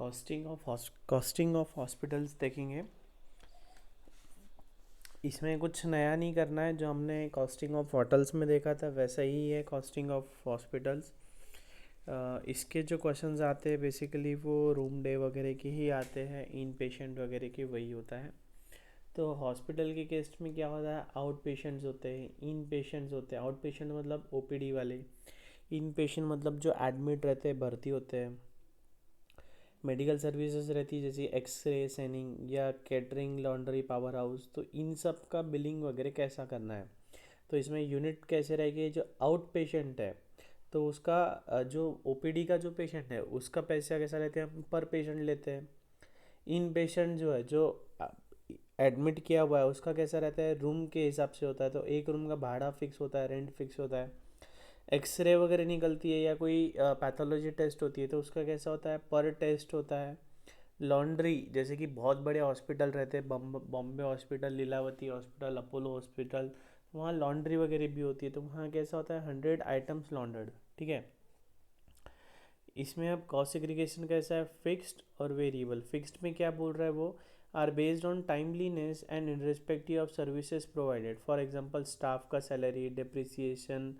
Costing of hospitals देखेंगे। इसमें कुछ नया नहीं करना है, जो हमने कॉस्टिंग ऑफ होटल्स में देखा था वैसा ही है कॉस्टिंग ऑफ हॉस्पिटल्स। इसके जो क्वेश्चंस आते हैं बेसिकली वो रूम डे वगैरह के ही आते हैं, इन पेशेंट वगैरह के वही होता है। तो हॉस्पिटल के केस में क्या होता है, आउट पेशेंट्स होते हैं, इन पेशेंट्स होते हैं। आउट पेशेंट मतलब ओपीडी वाले, इन पेशेंट मतलब जो एडमिट रहते हैं, भर्ती होते हैं। मेडिकल सर्विसेज रहती है जैसे एक्सरे, सैनिंग या कैटरिंग, लॉन्ड्री, पावर हाउस। तो इन सब का बिलिंग वगैरह कैसा करना है, तो इसमें यूनिट कैसे रहेगी। जो आउट पेशेंट है तो उसका जो ओपीडी का जो पेशेंट है उसका पैसा कैसा लेते हैं, हम पर पेशेंट लेते हैं। इन पेशेंट जो है, जो एडमिट किया हुआ है, उसका कैसा रहता है, रूम के हिसाब से होता है। तो एक रूम का भाड़ा फिक्स होता है, रेंट फिक्स होता है। एक्सरे वगैरह निकलती है या कोई पैथोलॉजी टेस्ट होती है तो उसका कैसा होता है, पर टेस्ट होता है। लॉन्ड्री, जैसे कि बहुत बड़े हॉस्पिटल रहते हैं, Bombay hospital, Lilavati hospital, Apollo hospital, वहाँ लॉन्ड्री वगैरह भी होती है। तो वहाँ कैसा होता है, 100 आइटम्स लॉन्ड्र्ड। ठीक है। इसमें अब कॉस्ट सेग्रीगेशन कैसा है, फिक्स्ड और वेरिएबल। फिक्स्ड में क्या बोल रहा है वो, are based on timeliness and in respective of services provided. For example staff का सैलरी, डिप्रिसिएशन,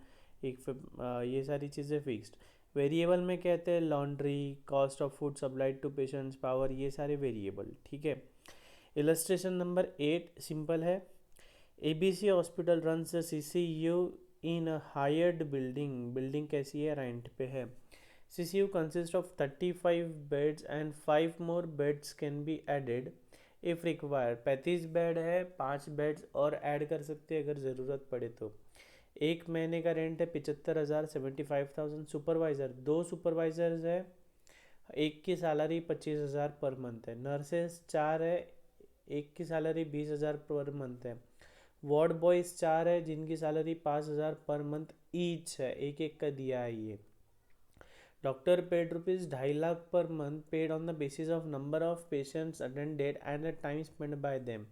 ये सारी चीज़ें फिक्स्ड। वेरिएबल में कहते हैं laundry, cost of food supplied to patients, power, ये सारे वेरिएबल। ठीक है। इलस्ट्रेशन नंबर 8 सिंपल है। ABC hospital runs the CCU in a hired building. Building कैसी है, रेंट पे है। CCU consists of 35 beds and 5 more beds can be added if required। 35 bed है, 5 बेड्स और ऐड कर सकते हैं अगर ज़रूरत पड़े तो। एक महीने का रेंट है 75,000, 75,000। सुपरवाइज़र, 2 सुपरवाइजर्स है, एक की सैलरी 25,000 पर मंथ है। नर्सेस 4 है, एक की सैलरी 20,000 पर मंथ है। वार्ड बॉयज़ 4 है जिनकी सैलरी 5,000 पर मंथ ईच है, एक एक का दिया है ये। Doctor paid rupees 2.5 lakh per month, paid on the basis of number of patients attended and the time spend by them.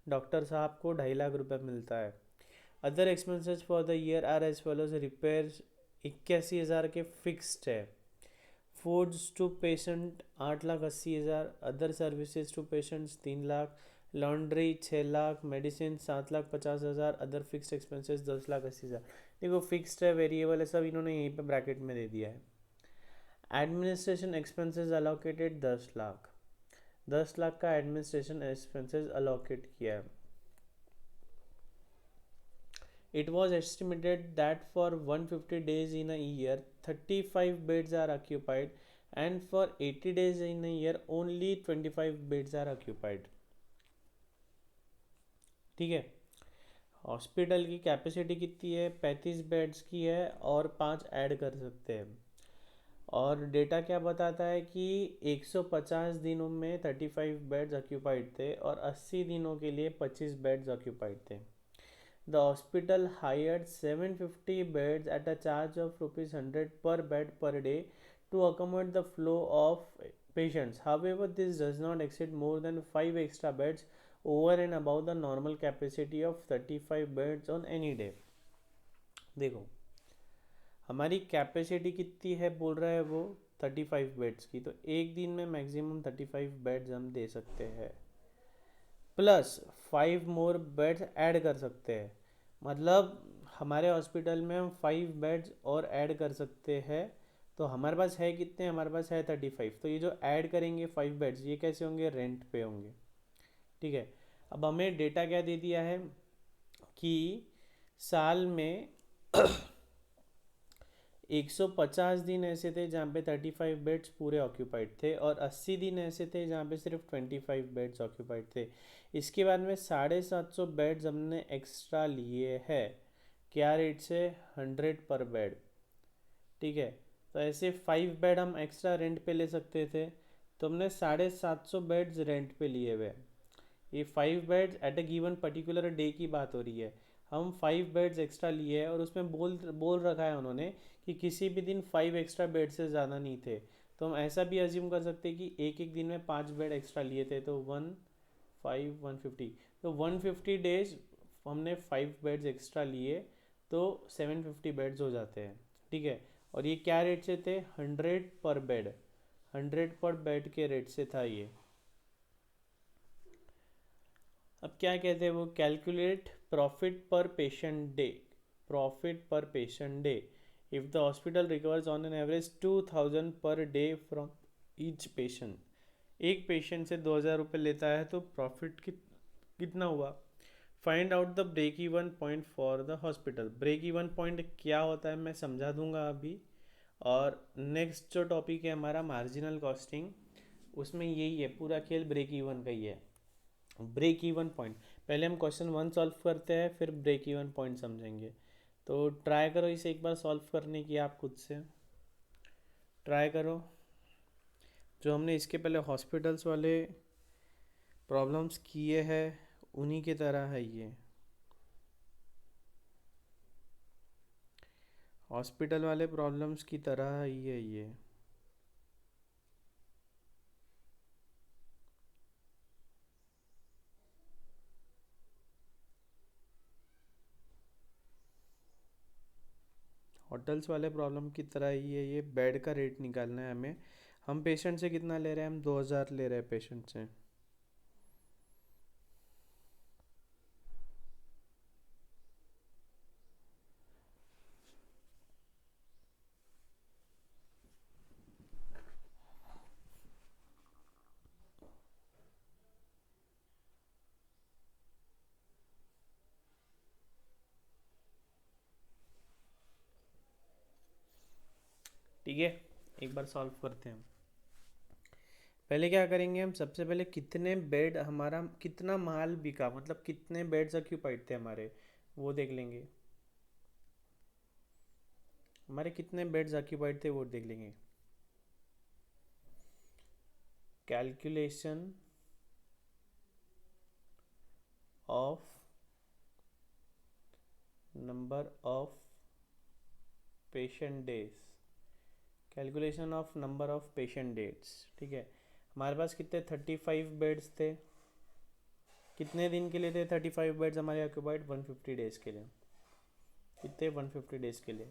Doctor साहब को 2.5 लाख मिलता है। Other expenses for the year are as follows. Repairs 81,000 के फिक्स्ड है। Foods to patient 8,80,000। Other services to patients 3 lakh. Laundry 6 lakh. Medicine 7,50,000। Other fixed expenses 10,80,000। देखो fixed है, variable है, सब इन्होंने यहीं पे ब्रैकेट में दे दिया है। Administration expenses allocated 10 lakh. 10 lakh का एडमिनिस्ट्रेशन एक्सपेंसेस अलोकेट किया है। It was estimated that for 150 days in a year 35 beds are occupied and for 80 days in a year only 25 beds are occupied। ठीक है। हॉस्पिटल की कैपेसिटी कितनी है, 35 बेड्स की है और 5 ऐड कर सकते हैं। और डेटा क्या बताता है कि 150 दिनों में 35 बेड्स ऑक्यूपाइड थे और 80 दिनों के लिए 25 बेड्स ऑक्यूपाइड थे। The hospital hired 750 beds at a charge of ₹100 per bed per day to accommodate the flow of patients। However, this does not exceed more than 5 extra beds over and above the normal capacity of 35 beds on any day। देखो हमारी capacity कितनी है बोल रहा है वो, 35 beds की। तो एक दिन में मैक्सिमम 35 बेड्स हम दे सकते हैं, प्लस 5 मोर बेड्स ऐड कर सकते हैं। मतलब हमारे हॉस्पिटल में हम 5 बेड्स और ऐड कर सकते हैं। तो हमारे पास है कितने, हमारे पास है 35। तो ये जो ऐड करेंगे 5 बेड्स, ये कैसे होंगे, रेंट पे होंगे। ठीक है। अब हमें डेटा क्या दे दिया है कि साल में 150 दिन ऐसे थे जहाँ पे 35 बेड्स पूरे ऑक्यूपाइड थे और 80 दिन ऐसे थे जहाँ पे सिर्फ 25 बेड्स ऑक्यूपाइड थे। इसके बाद में 750 बेड्स हमने एक्स्ट्रा लिए हैं। क्या रेट से, 100 पर बेड। ठीक है। तो ऐसे 5 बेड हम एक्स्ट्रा रेंट पे ले सकते थे, तो हमने 750 बेड्स रेंट पे लिए हुए। ये 5 beds at a given particular day की बात हो रही है। हम 5 बेड्स एक्स्ट्रा लिए हैं और उसमें बोल बोल रखा है उन्होंने कि किसी भी दिन 5 एक्स्ट्रा बेड से ज़्यादा नहीं थे। तो हम ऐसा भी अज्यूम कर सकते हैं कि एक एक दिन में 5 बेड एक्स्ट्रा लिए थे, तो 150। तो 150 डेज हमने 5 बेड्स एक्स्ट्रा लिए तो 750 बेड्स हो जाते हैं। ठीक है। और ये क्या रेट से थे, 100 पर बेड। 100 पर बेड के रेट से था ये। अब क्या कहते हैं वो, calculate profit per patient day, profit per patient day if the hospital recovers on an average 2000 per day from each patient. एक पेशेंट से 2000 रुपये लेता है तो प्रॉफिट कितना हुआ। Find out the break even point for the hospital. Break even point क्या होता है मैं समझा दूंगा अभी। और नेक्स्ट जो टॉपिक है हमारा मार्जिनल कॉस्टिंग, उसमें यही है, पूरा खेल ब्रेक इवन का ही है। ब्रेक इवन पॉइंट, पहले हम क्वेश्चन 1 सॉल्व करते हैं फिर ब्रेक इवन पॉइंट समझेंगे। तो ट्राई करो इसे एक बार सॉल्व करने की, आप खुद से ट्राई करो। जो हमने इसके पहले हॉस्पिटल्स वाले प्रॉब्लम्स किए हैं उन्हीं की तरह है ये। हॉस्पिटल वाले प्रॉब्लम्स की तरह ही है ये। होटल्स वाले प्रॉब्लम की तरह ही है ये। बेड का रेट निकालना है हमें। हम पेशेंट से कितना ले रहे हैं, हम 2000 ले रहे हैं पेशेंट से। ठीक है, एक बार सॉल्व करते हैं। पहले क्या करेंगे हम, सबसे पहले कितने बेड हमारा, कितना माल बिका, मतलब कितने बेड्स ऑक्यूपाइड थे हमारे, वो देख लेंगे। हमारे कितने बेड्स ऑक्यूपाइड थे वो देख लेंगे। Calculation of number of patient days, calculation of number of patient dates. ठीक है, हमारे पास कितने 35 बेड्स थे। कितने दिन के लिए थे 35 बेड्स हमारे ऑक्यूपाइड, 150 डेज के लिए। कितने 150 डेज के लिए,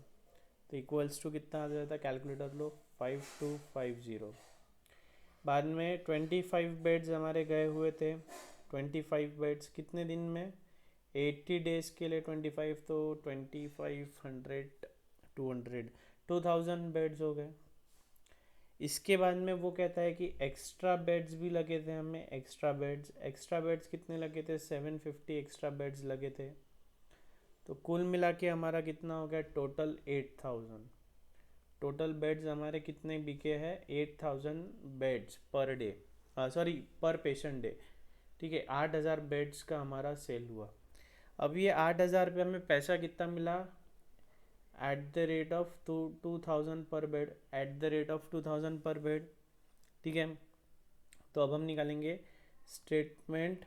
तो इक्वल्स टू कितना आ जाता है, कैलकुलेटर लो, 5250। बाद में 25 बेड्स हमारे गए हुए थे। 25 बेड्स कितने दिन में, 80 डेज के लिए 25, तो 2500, 200, 2000 बेड्स हो गए। इसके बाद में वो कहता है कि एक्स्ट्रा बेड्स भी लगे थे हमें, एक्स्ट्रा बेड्स, एक्स्ट्रा बेड्स कितने लगे थे, 750 एक्स्ट्रा बेड्स लगे थे। तो कुल मिला के हमारा कितना हो गया, टोटल 8000। टोटल बेड्स हमारे कितने बिके हैं, 8000 बेड्स पर डे, सॉरी पर पेशेंट डे। ठीक है, 8000 बेड्स का हमारा सेल हुआ। अब ये 8000 रुपये हमें पैसा कितना मिला, एट द रेट ऑफ 2000 पर bed, at the rate of 2000 पर बेड। ठीक है, तो अब हम निकालेंगे statement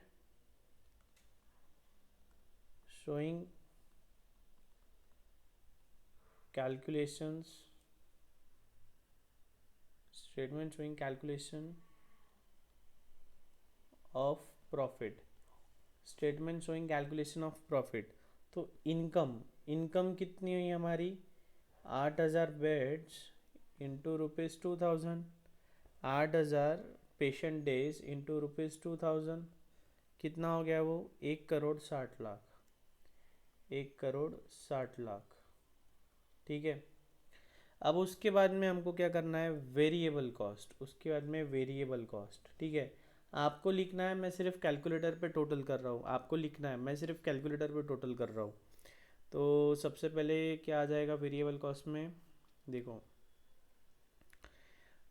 showing calculations, statement showing calculation of profit, statement showing calculation of profit. तो इनकम, इनकम कितनी हुई हमारी, 8000 beds into ₹2000, 8000 patient days into ₹2000, कितना हो गया वो, 1,60,00,000, 1,60,00,000। ठीक है, अब उसके बाद में हमको क्या करना है, वेरिएबल कॉस्ट, उसके बाद में वेरिएबल कॉस्ट। ठीक है, आपको लिखना है, मैं सिर्फ कैलकुलेटर पे टोटल कर रहा हूँ, आपको लिखना है मैं सिर्फ कैलकुलेटर पे टोटल कर रहा हूँ। तो सबसे पहले क्या आ जाएगा वेरिएबल कॉस्ट में, देखो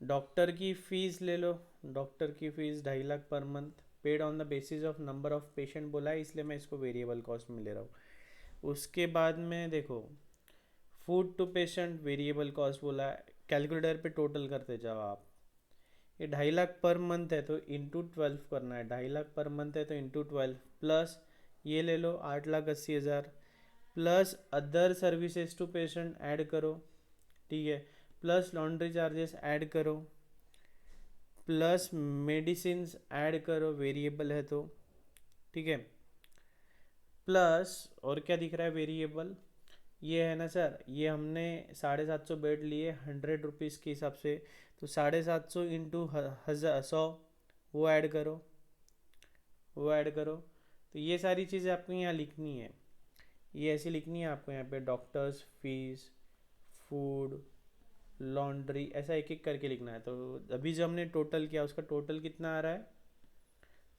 डॉक्टर की फ़ीस ले लो। डॉक्टर की fees 2.5 lakh per month, paid on the basis of number of patient बोला है, इसलिए मैं इसको वेरिएबल कॉस्ट में ले रहा हूँ। उसके बाद में देखो food to patient variable cost बोला है, कैलकुलेटर पे टोटल करते जाओ आप। ये 2.5 लाख पर मंथ है तो इंटू 12 करना है, 2.5 लाख पर मंथ है तो इंटू 12, प्लस ये ले लो 8,80,000, plus other services to patient add करो। ठीक है, प्लस लॉन्ड्री चार्जेस ऐड करो, प्लस मेडिसिन ऐड करो, वेरिएबल है तो। ठीक है, प्लस और क्या दिख रहा है वेरिएबल, ये है ना सर, ये हमने 750 बेड लिए 100 रुपीज़ के हिसाब से, तो 750 इंटू 100, वो ऐड करो, वो ऐड करो। तो ये सारी चीज़ें आपको यहाँ लिखनी है, ये ऐसे लिखनी है आपको यहाँ पे, डॉक्टर्स फीस, फूड, लॉन्ड्री, ऐसा एक एक करके लिखना है। तो अभी जो हमने टोटल किया उसका टोटल कितना आ रहा है,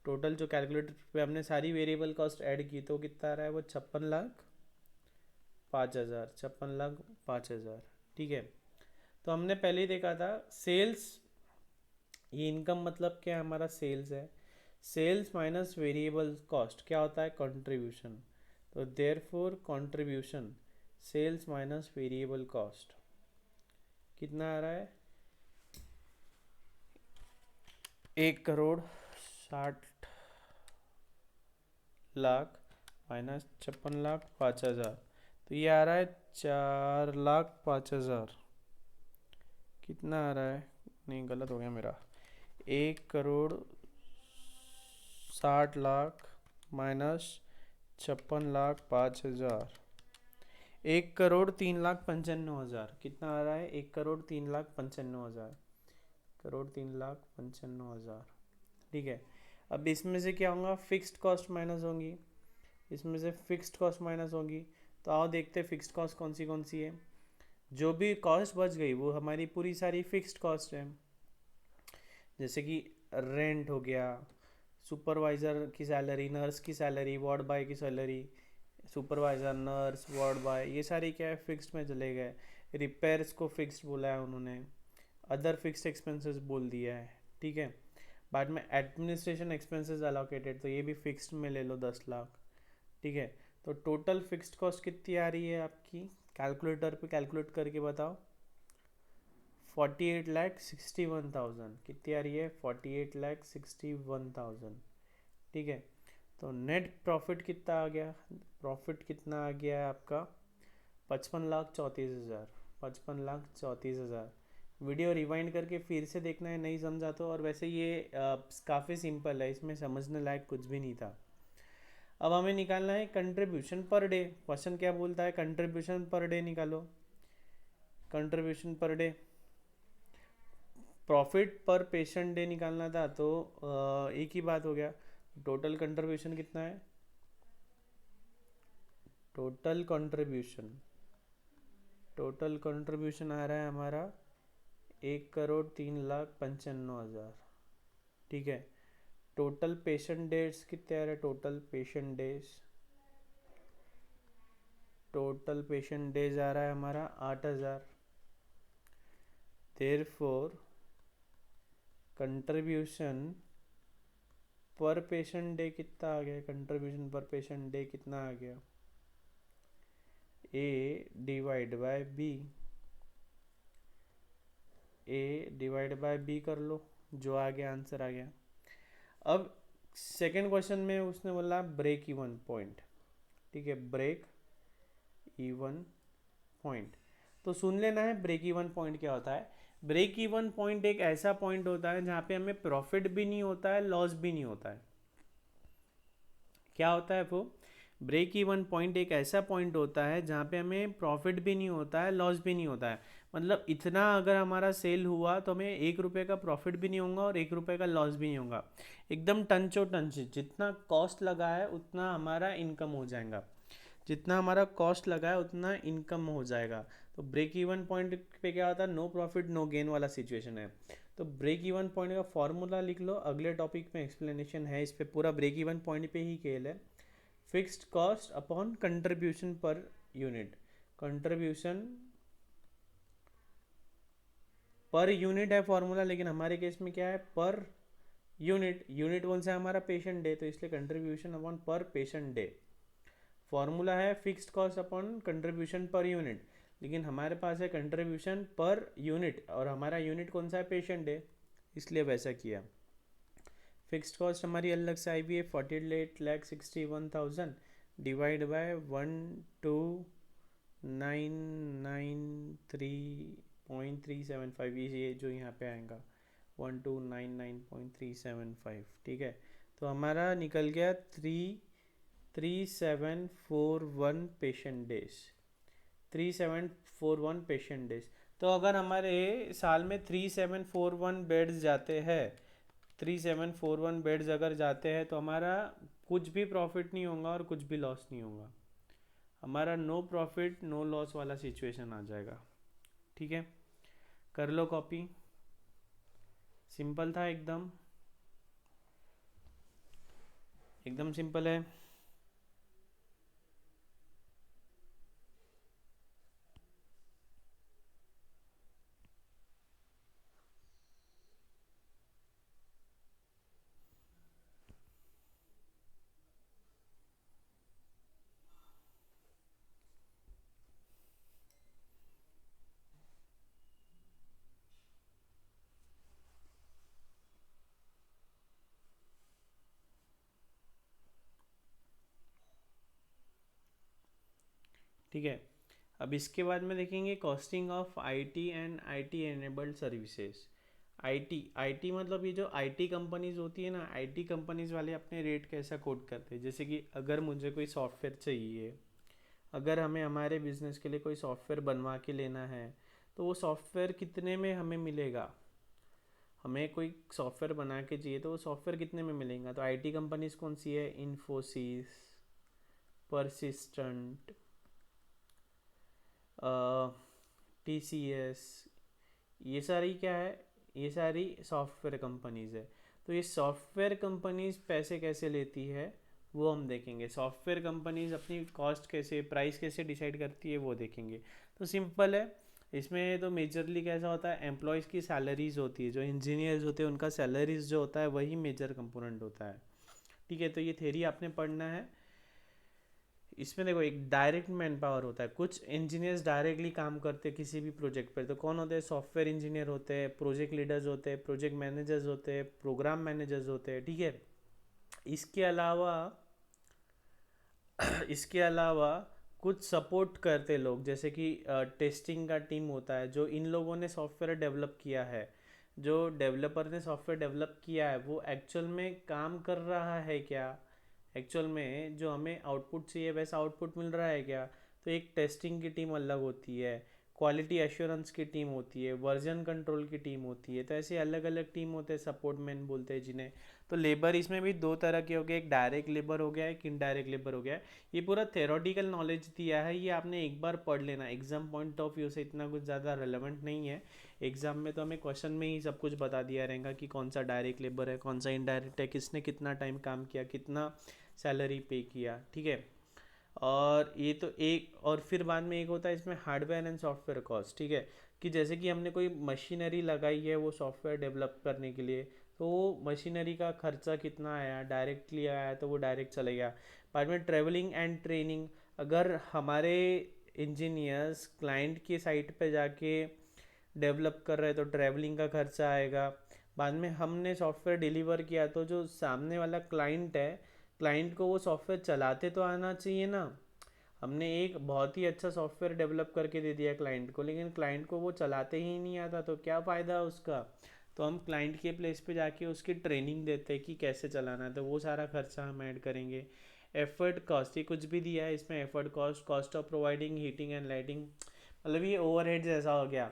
टोटल जो कैलकुलेटर पे हमने सारी वेरिएबल कॉस्ट ऐड की तो कितना आ रहा है वो 56,05,000, 56,05,000। ठीक है, तो हमने पहले ही देखा था सेल्स, ये इनकम मतलब क्या है, हमारा सेल्स है, सेल्स माइनस वेरिएबल कॉस्ट क्या होता है, कंट्रीब्यूशन। तो therefore contribution sales minus variable cost कितना आ रहा है, 1,60,00,000 माइनस 56,05,000, तो ये आ रहा है 4,05,000। कितना आ रहा है, नहीं गलत हो गया मेरा, 1,60,00,000 माइनस 56,05,000, 1,03,95,000। कितना आ रहा है, 1,03,95,000, 1,03,95,000। ठीक है, अब इसमें से क्या होगा, फिक्स्ड कॉस्ट माइनस होंगी, इसमें से फिक्स्ड कॉस्ट माइनस होगी। तो आओ देखते हैं फिक्स्ड कॉस्ट कौन सी है। जो भी कॉस्ट बच गई वो हमारी पूरी सारी फिक्स्ड कॉस्ट है, जैसे कि रेंट हो गया, सुपरवाइज़र की सैलरी, नर्स की सैलरी, वार्ड बॉय की salary, supervisor, nurse, ward boy, ये सारी क्या है फिक्स्ड में चले गए। रिपेयर्स को फिक्स्ड बोला है उन्होंने, अदर फिक्स्ड एक्सपेंसेस बोल दिया है। ठीक है, बाद में एडमिनिस्ट्रेशन एक्सपेंसेस अलोकेटेड, तो ये भी फिक्स्ड में ले लो 10,00,000। ठीक है, तो टोटल फिक्स्ड कॉस्ट कितनी आ रही है आपकी, कैलकुलेटर पे कैलकुलेट करके बताओ। 48,61,000 कितनी आ रही है, 48,61,000। ठीक है, तो नेट प्रॉफिट कितना आ गया, प्रॉफिट कितना आ गया है आपका, 55,34,000, 55,34,000। वीडियो रिवाइंड करके फिर से देखना है नहीं समझा तो, और वैसे ये काफ़ी सिंपल है, इसमें समझने लायक कुछ भी नहीं था। अब हमें निकालना है कंट्रीब्यूशन पर डे, क्वेश्चन क्या बोलता है, कंट्रीब्यूशन पर डे निकालो, contribution per day. Profit per patient day निकालना था तो एक ही बात हो गया, टोटल कंट्रीब्यूशन कितना है, टोटल कंट्रीब्यूशन, टोटल कंट्रीब्यूशन आ रहा है हमारा 1,03,95,000। ठीक है, टोटल पेशेंट डेज कितने आ रहे हैं, total patient days, total patient days आ रहा है हमारा 8,000। Therefore contribution per patient day कितना आ गया, कंट्रीब्यूशन पर पेशेंट डे कितना आ गया, A divide by B, A divide by B कर लो, जो आ गया आंसर आ गया। अब सेकेंड क्वेश्चन में उसने बोला ब्रेक इवन पॉइंट। ठीक है, ब्रेक इवन पॉइंट, तो सुन लेना है ब्रेक इवन पॉइंट क्या होता है। ब्रेक इवन पॉइंट एक ऐसा पॉइंट होता है जहाँ पे हमें प्रॉफिट भी नहीं होता है, लॉस भी नहीं होता है। क्या होता है वो, ब्रेक इवन पॉइंट एक ऐसा पॉइंट होता है जहाँ पे हमें प्रॉफिट भी नहीं होता है, लॉस भी नहीं होता है। मतलब इतना अगर हमारा सेल हुआ तो हमें 1 रुपये का प्रॉफिट भी नहीं होगा और 1 रुपये का लॉस भी नहीं होगा, एकदम टंचो टंच, जितना कॉस्ट लगा है उतना हमारा इनकम हो जाएगा, जितना हमारा कॉस्ट लगा है उतना इनकम हो जाएगा। तो ब्रेक इवन पॉइंट पे क्या होता है, नो प्रॉफिट नो गेन वाला सिचुएशन है। तो ब्रेक इवन पॉइंट का फॉर्मूला लिख लो, अगले टॉपिक में एक्सप्लेनेशन है इस पे, पूरा ब्रेक इवन पॉइंट पे ही खेल है। Fixed cost upon contribution per unit, contribution per unit है फॉर्मूला, लेकिन हमारे केस में क्या है, पर यूनिट, यूनिट कौन सा है हमारा, पेशेंट डे, तो इसलिए कंट्रीब्यूशन अपॉन पर पेशेंट डे। फॉर्मूला है fixed cost upon contribution per unit, लेकिन हमारे पास है कंट्रीब्यूशन पर यूनिट और हमारा यूनिट कौन सा है, पेशेंट डे, इसलिए वैसा किया। फिक्स्ड कॉस्ट हमारी अलग से आई हुई है 48,61,000 डिवाइड बाय 1,2,993.375, ये जो यहाँ पे आएगा 1,299.375। ठीक है, तो हमारा निकल गया 3,3741 पेशेंट डेज। 3741 patient days. तो अगर हमारे साल में 3741 बेड्स जाते हैं, 3741 बेड्स अगर जाते हैं तो हमारा कुछ भी प्रॉफिट नहीं होगा और कुछ भी लॉस नहीं होगा। हमारा नो प्रॉफिट नो लॉस वाला सिचुएशन आ जाएगा। ठीक है, कर लो कॉपी। सिंपल था एकदम, एकदम सिंपल है। ठीक है, अब इसके बाद में देखेंगे costing of IT and IT enabled services. IT मतलब ये जो आईटी कंपनीज होती है ना, आईटी कंपनीज वाले अपने रेट कैसा कोट करते हैं। जैसे कि अगर मुझे कोई सॉफ्टवेयर चाहिए, अगर हमें हमारे बिजनेस के लिए कोई सॉफ्टवेयर बनवा के लेना है, तो वो सॉफ्टवेयर कितने में हमें मिलेगा। हमें कोई सॉफ्टवेयर बना के चाहिए तो वो सॉफ्टवेयर कितने में मिलेगा। तो आईटी कंपनीज कौन सी है, इन्फोसिस, परसिस्टेंट, टीसीएस, ये सारी क्या है, ये सारी सॉफ्टवेयर कंपनीज है। तो ये सॉफ्टवेयर कंपनीज पैसे कैसे लेती है वो हम देखेंगे। सॉफ्टवेयर कंपनीज अपनी कॉस्ट कैसे, प्राइस कैसे डिसाइड करती है वो देखेंगे। तो सिंपल है, इसमें तो मेजरली कैसा होता है, एम्प्लॉयज़ की सैलरीज होती है, जो इंजीनियर्स होते हैं उनका सैलरीज जो होता है वही मेजर कंपोनेंट होता है। ठीक है, तो ये थ्योरी आपने पढ़ना है। इसमें देखो एक डायरेक्ट मैन पावर होता है, कुछ इंजीनियर्स डायरेक्टली काम करते हैं किसी भी प्रोजेक्ट पर। तो कौन होते हैं, सॉफ्टवेयर इंजीनियर होते हैं, प्रोजेक्ट लीडर्स होते हैं, प्रोजेक्ट मैनेजर्स होते हैं, प्रोग्राम मैनेजर्स होते हैं। ठीक है, इसके अलावा इसके अलावा कुछ सपोर्ट करते लोग, जैसे कि टेस्टिंग का टीम होता है, जो इन लोगों ने सॉफ्टवेयर डेवलप किया है, जो डेवलपर ने सॉफ्टवेयर डेवलप किया है वो एक्चुअल में काम कर रहा है क्या, एक्चुअल में जो हमें आउटपुट चाहिए वैसा आउटपुट मिल रहा है क्या। तो एक टेस्टिंग की टीम अलग होती है, क्वालिटी एश्योरेंस की टीम होती है, वर्जन कंट्रोल की टीम होती है। तो ऐसे अलग अलग टीम होते हैं, सपोर्ट मैन बोलते हैं जिन्हें। तो लेबर इसमें भी दो तरह के हो गए, एक डायरेक्ट लेबर हो गया, एक इनडायरेक्ट लेबर हो गया। ये पूरा थेरोटिकल नॉलेज दिया है, ये आपने एक बार पढ़ लेना। एग्जाम पॉइंट ऑफ व्यू से इतना कुछ ज़्यादा रेलेवेंट नहीं है। एग्जाम में तो हमें क्वेश्चन में ही सब कुछ बता दिया रहेगा कि कौन सा डायरेक्ट लेबर है, कौन सा इनडायरेक्ट है, किसने कितना टाइम काम किया, कितना सैलरी पे किया। ठीक है, और ये तो एक, और फिर बाद में एक होता है इसमें हार्डवेयर एंड सॉफ्टवेयर कॉस्ट। ठीक है, कि जैसे कि हमने कोई मशीनरी लगाई है वो सॉफ्टवेयर डेवलप करने के लिए, तो वो मशीनरी का खर्चा कितना आया, डायरेक्टली आया तो वो डायरेक्ट चले गया। बाद में ट्रेवलिंग एंड ट्रेनिंग, अगर हमारे इंजीनियर्स क्लाइंट की साइट पे जाके डेवलप कर रहे हैं तो ट्रैवलिंग का खर्चा आएगा। बाद में हमने सॉफ्टवेयर डिलीवर किया तो जो सामने वाला क्लाइंट है, क्लाइंट को वो सॉफ्टवेयर चलाते तो आना चाहिए ना। हमने एक बहुत ही अच्छा सॉफ्टवेयर डेवलप करके दे दिया क्लाइंट को, लेकिन क्लाइंट को वो चलाते ही नहीं आता तो क्या फ़ायदा उसका। तो हम क्लाइंट के प्लेस पे जाके उसकी ट्रेनिंग देते हैं कि कैसे चलाना है, तो वो सारा खर्चा हम ऐड करेंगे। एफर्ट कॉस्ट, ये कुछ भी दिया है इसमें, effort cost, cost of providing heating and lighting, मतलब ये ओवरहेड जैसा हो गया।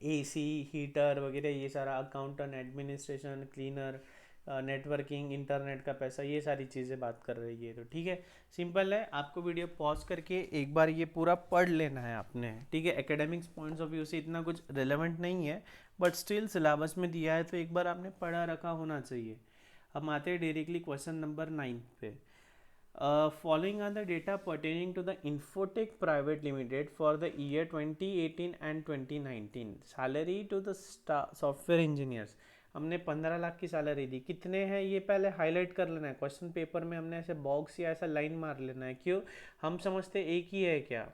एसी, हीटर वगैरह, ये सारा accountant, administration, cleaner, networking, internet का पैसा, ये सारी चीज़ें बात कर रही है। तो ठीक है, सिंपल है, आपको वीडियो पॉज करके एक बार ये पूरा पढ़ लेना है आपने। ठीक है, एकेडमिक्स पॉइंट्स ऑफ व्यू से इतना कुछ रिलेवेंट नहीं है, बट स्टिल सिलेबस में दिया है तो एक बार आपने पढ़ा रखा होना चाहिए। हम आते हैं डायरेक्टली क्वेश्चन नंबर 9 पे। Following are the data pertaining to the Infotech Private Limited for the year 2018 and 2019. Salary to the software engineers. हमने 15 लाख की सैलरी दी, कितने हैं ये पहले हाईलाइट कर लेना है। क्वेश्चन पेपर में हमने ऐसे बॉक्स या ऐसा लाइन मार लेना है। क्यों, हम समझते एक ही है क्या,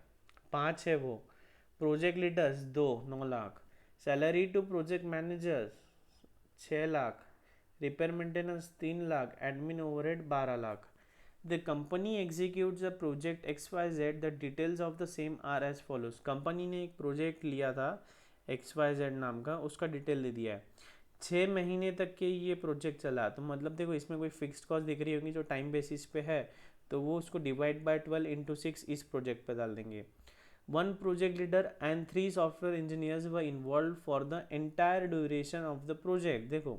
5 है वो। Project leaders 2, 9 lakh. Salary to project managers 6 lakh. Repair maintenance 3 lakh. Admin overhead 12 lakh. The company executes a project XYZ. The details of the same are as follows. Company ने एक प्रोजेक्ट लिया था XYZ नाम का, उसका डिटेल दे दिया है। 6 महीने तक के ये प्रोजेक्ट चला, तो मतलब देखो इसमें कोई फिक्स्ड कॉस्ट दिख रही होगी जो टाइम बेसिस पे है, तो वो उसको डिवाइड बाय 12 इंटू 6 इस प्रोजेक्ट पे डाल देंगे। One project leader and 3 software engineers were involve for the entire duration of the project. देखो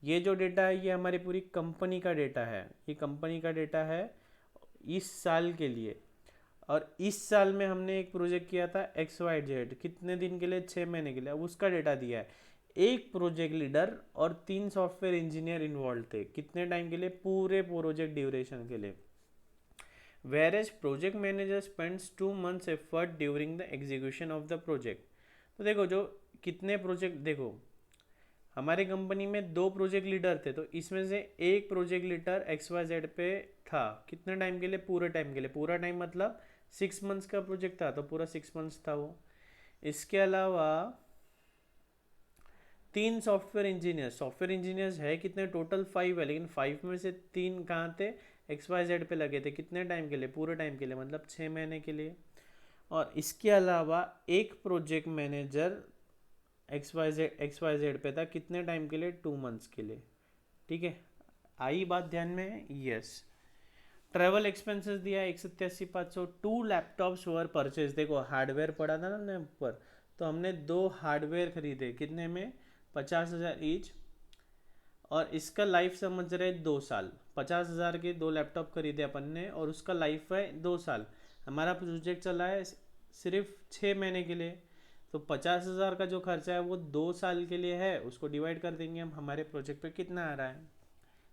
ये जो डेटा है ये हमारी पूरी कंपनी का डेटा है, ये कंपनी का डेटा है इस साल के लिए। और इस साल में हमने एक प्रोजेक्ट किया था XYZ, कितने दिन के लिए, 6 महीने के लिए, अब उसका डेटा दिया है। एक प्रोजेक्ट लीडर और 3 सॉफ्टवेयर इंजीनियर इन्वॉल्व थे, कितने टाइम के लिए, पूरे प्रोजेक्ट ड्यूरेशन के लिए। Whereas project manager spends 2 months effort during the execution of the project। तो देखो जो कितने प्रोजेक्ट, देखो हमारे कंपनी में 2 प्रोजेक्ट लीडर थे, तो इसमें से एक प्रोजेक्ट लीडर XYZ पे था, कितने टाइम के लिए, पूरे टाइम के लिए। पूरा टाइम मतलब 6 मंथ्स का प्रोजेक्ट था, तो पूरा 6 मंथ्स था वो। इसके अलावा 3 सॉफ्टवेयर इंजीनियर्स है कितने, टोटल 5 है, लेकिन 5 में से 3 कहाँ थे, XYZ पे लगे थे, कितने टाइम के लिए, पूरे टाइम के लिए, मतलब 6 महीने के लिए। और इसके अलावा एक प्रोजेक्ट मैनेजर XYZ पे था, कितने टाइम के लिए, 2 मंथ्स के लिए। ठीक है, आई बात ध्यान में, यस। ट्रैवल एक्सपेंसेस दिया 187,500। 2 लैपटॉप्स वर परचेज, देखो हार्डवेयर पड़ा था ना ऊपर, तो हमने 2 हार्डवेयर खरीदे, कितने में, 50,000 ईच। और इसका लाइफ समझ रहे 2 साल, 50,000 के 2 लैपटॉप खरीदे अपन ने, और उसका लाइफ है 2 साल। हमारा प्रोजेक्ट चला है सिर्फ 6 महीने के लिए, तो 50,000 का जो खर्चा है वो 2 साल के लिए है, उसको डिवाइड कर देंगे हम, हमारे प्रोजेक्ट पे कितना आ रहा है,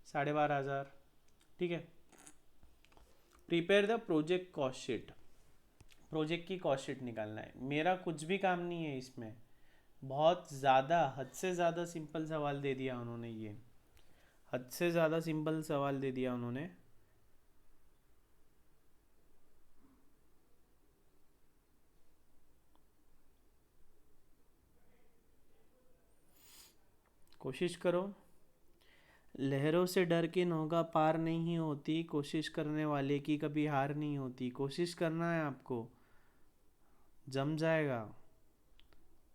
12,500। ठीक है। Prepare the project cost sheet, project की कॉस्ट शीट निकालना है। मेरा कुछ भी काम नहीं है इसमें, बहुत ज़्यादा, हद से ज़्यादा सिंपल सवाल दे दिया उन्होंने, ये हद से ज़्यादा सिंपल सवाल दे दिया उन्होंने। कोशिश करो, लहरों से डर के नौका पार नहीं होती, कोशिश करने वाले की कभी हार नहीं होती। कोशिश करना है आपको, जम जाएगा,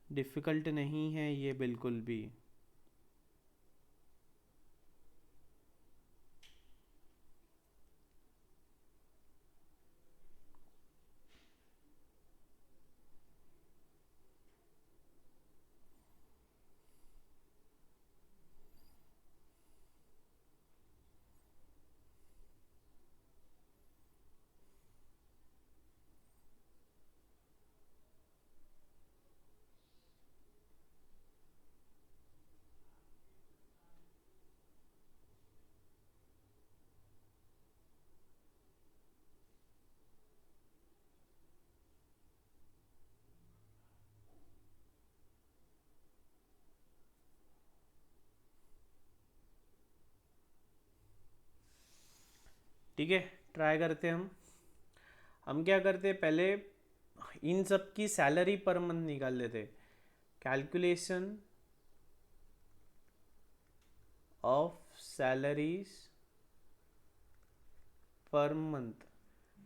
डिफ़िकल्ट नहीं है ये बिल्कुल भी। ठीक है, ट्राई करते हैं हम क्या करते हैं, पहले इन सब की सैलरी पर मंथ निकाल लेते। Calculation of salaries per month,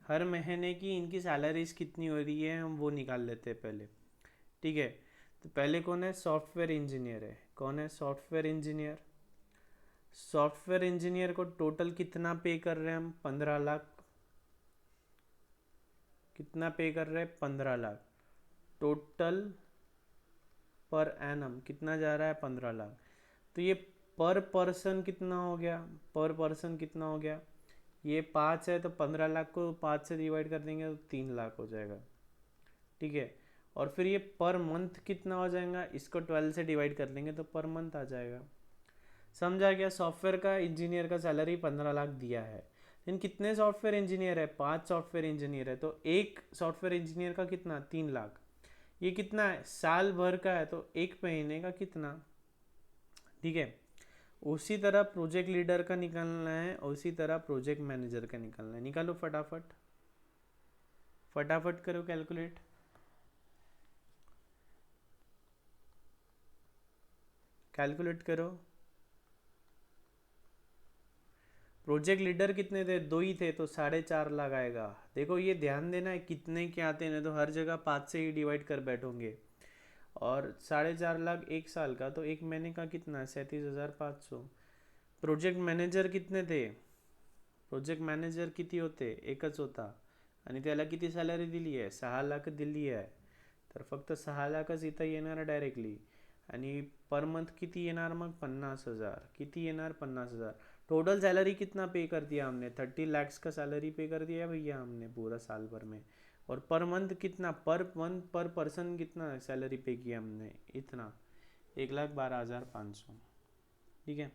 हर महीने की इनकी सैलरीज कितनी हो रही है हम वो निकाल लेते हैं पहले। ठीक है, तो पहले कौन है, सॉफ्टवेयर इंजीनियर है। कौन है, सॉफ्टवेयर इंजीनियर। सॉफ्टवेयर इंजीनियर को टोटल कितना पे कर रहे हैं हम, 15 लाख। कितना पे कर रहे हैं, 15 लाख टोटल पर एनम, कितना जा रहा है, 15 लाख। तो ये पर पर्सन कितना हो गया, पर पर्सन कितना हो गया, ये 5 है, तो 15 लाख को 5 से डिवाइड कर देंगे तो 3 लाख हो जाएगा। ठीक है, और फिर ये पर मंथ कितना हो जाएगा, इसको 12 से डिवाइड कर देंगे तो पर मंथ आ जाएगा। समझा गया, सॉफ्टवेयर का इंजीनियर का सैलरी 15 लाख दिया है, लेकिन कितने सॉफ्टवेयर इंजीनियर है, 5 सॉफ्टवेयर इंजीनियर है, तो एक सॉफ्टवेयर इंजीनियर का कितना, 3 लाख। ये कितना है, साल भर का है, तो एक महीने का कितना। ठीक है, उसी तरह प्रोजेक्ट लीडर का निकालना है, उसी तरह प्रोजेक्ट मैनेजर का निकालना है। निकालो फटाफट, फटाफट करो कैलकुलेट, कैलकुलेट करो। प्रोजेक्ट लीडर कितने थे, 2 ही थे, तो 4.5 लाख आएगा। देखो ये ध्यान देना है कितने के आते हैं, तो हर जगह 5 से ही डिवाइड कर बैठोगे। और 4.5 लाख एक साल का, तो एक महीने का कितना है, 37,500। प्रोजेक्ट मैनेजर कितने थे, प्रोजेक्ट मैनेजर कितने होते, एकच होता, आणि त्याला किती सॅलरी दिली आहे? 6 लाख दिली आहे. तर फक्त 6 लाखच इथं येणार डायरेक्टली. आणि पर मंथ किती येणार मग? 50,000. किती येणार? 50,000. टोटल सैलरी कितना पे कर दिया हमने? 30 lakhs का सैलरी पे कर दिया भैया हमने पूरा साल भर में. और पर मंथ कितना? पर मंथ पर पर्सन कितना सैलरी पे किया हमने? इतना 1,12,500. ठीक है.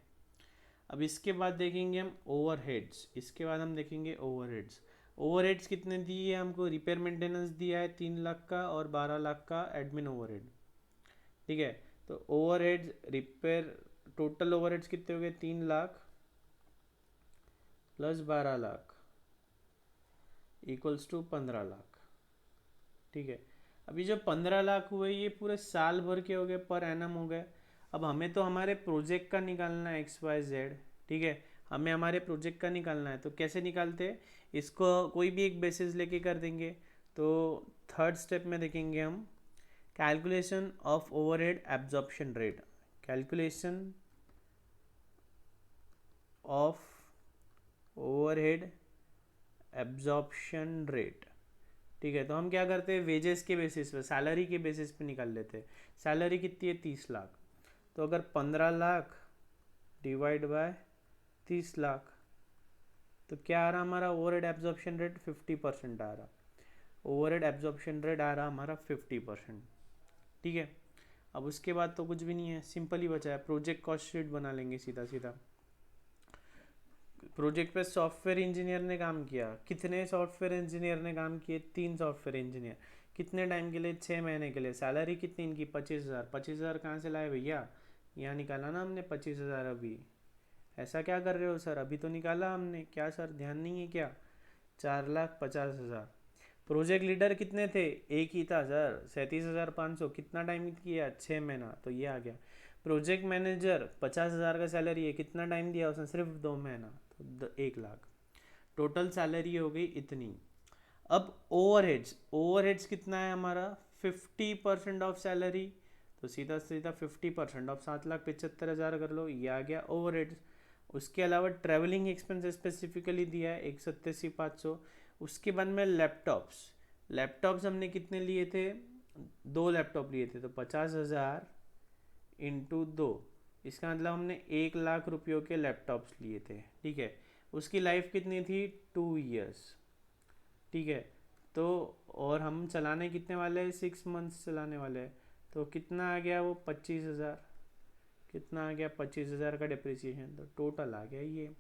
अब इसके बाद देखेंगे हम ओवरहेड्स. इसके बाद हम देखेंगे ओवरहेड्स. ओवरहेड्स कितने दिए हमको? रिपेयर मेंटेनेंस दिया है 3 लाख का और 12 लाख का एडमिन ओवरहेड. ठीक है. तो ओवरहेड्स रिपेयर टोटल ओवरहेड्स कितने हो गए? 3 lakh plus 12 lakh equals to 15 lakh. ठीक है. अभी जो 15 लाख हुए ये पूरे साल भर के हो गए, पर एनम हो गए. अब हमें तो हमारे प्रोजेक्ट का निकालना है XYZ. ठीक है. हमें हमारे प्रोजेक्ट का निकालना है, तो कैसे निकालते हैं इसको? कोई भी एक बेसिस लेके कर देंगे. तो थर्ड स्टेप में देखेंगे हम calculation of overhead absorption rate. Calculation of overhead absorption rate. ठीक है. तो हम क्या करते हैं? वेजेस के बेसिस पे, सैलरी के बेसिस पे निकाल लेते हैं. सैलरी कितनी है? 30 लाख. तो अगर 15 लाख डिवाइड बाय 30 लाख, तो क्या आ रहा हमारा ओवरहेड एब्जॉर्प्शन रेट? 50% आ रहा. ओवरहेड एब्जॉर्प्शन रेट आ रहा हमारा 50%. ठीक है. अब उसके बाद तो कुछ भी नहीं है, सिंपल ही बचा है. प्रोजेक्ट कॉस्ट शीट बना लेंगे सीधा सीधा. प्रोजेक्ट पे सॉफ्टवेयर इंजीनियर ने काम किया. कितने सॉफ्टवेयर इंजीनियर ने काम किए? 3 सॉफ्टवेयर इंजीनियर. कितने टाइम के लिए? 6 महीने के लिए. सैलरी कितनी इनकी? 25,000. 25,000 कहाँ से लाए भैया? यहाँ निकाला ना हमने 25,000. अभी ऐसा क्या कर रहे हो सर? अभी तो निकाला हमने. क्या सर ध्यान नहीं है क्या? 4,50,000. प्रोजेक्ट लीडर कितने थे? एक ही था सर, 37,500. कितना टाइम किया? 6 महीना. तो ये आ गया. प्रोजेक्ट मैनेजर 50,000 का सैलरी है, कितना टाइम दिया उसने? सिर्फ 2 महीना. तो 1 लाख. टोटल सैलरी हो गई इतनी. अब ओवरहेड्स. ओवरहेड्स कितना है हमारा? 50% ऑफ सैलरी. तो सीधा सीधा 50% ऑफ 7,75,000 कर लो. ये आ गया ओवरहेड्स. उसके अलावा ट्रैवलिंग एक्सपेंस स्पेसिफिकली दिया है 187,500. उसके बाद में लैपटॉप्स. लैपटॉप्स हमने कितने लिए थे? 2 लैपटॉप लिए थे. तो 50,000 इंटू 2, इसका मतलब हमने 1 लाख रुपयों के लैपटॉप्स लिए थे. ठीक है. उसकी लाइफ कितनी थी? 2 years. ठीक है. तो और हम चलाने कितने वाले हैं? 6 months चलाने वाले हैं. तो कितना आ गया वो? 25,000. कितना आ गया? 25,000 का डिप्रिसिएशन. तो टोटल आ गया ये.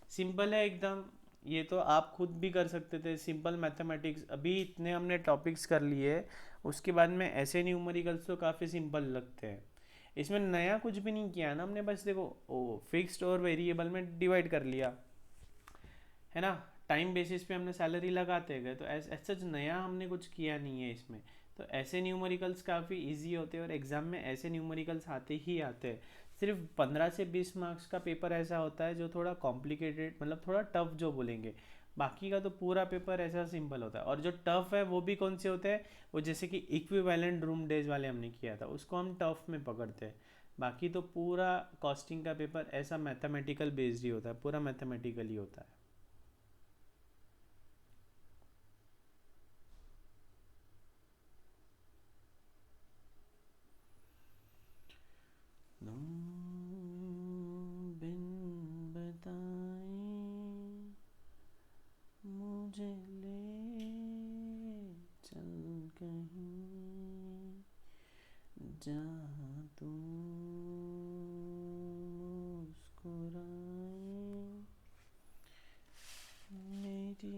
सिंपल है एकदम. ये तो आप खुद भी कर सकते थे, सिंपल मैथमेटिक्स. अभी इतने हमने टॉपिक्स कर लिए, उसके बाद में ऐसे न्यूमेरिकल्स तो काफ़ी सिंपल लगते हैं. इसमें नया कुछ भी नहीं किया ना हमने. बस देखो, ओ फिक्स्ड और वेरिएबल में डिवाइड कर लिया है ना. टाइम बेसिस पे हमने सैलरी लगाते गए. तो ऐसा नया हमने कुछ किया नहीं है इसमें. तो ऐसे न्यूमेरिकल्स काफ़ी इजी होते हैं और एग्ज़ाम में ऐसे न्यूमेरिकल्स आते ही आते हैं. सिर्फ 15 से 20 मार्क्स का पेपर ऐसा होता है जो थोड़ा कॉम्प्लिकेटेड, मतलब थोड़ा टफ जो बोलेंगे. बाकी का तो पूरा पेपर ऐसा सिंपल होता है. और जो टफ है वो भी कौन से होते हैं? वो जैसे कि इक्विवेलेंट रूम डेज वाले हमने किया था, उसको हम टफ में पकड़ते हैं. बाकी तो पूरा कॉस्टिंग का पेपर ऐसा मैथमेटिकल बेस्ड ही होता है, पूरा मैथमेटिकल ही होता है. तुम बिन बताए मुझे ले चल कहीं, जहाँ तू मुस्कुराए मेरी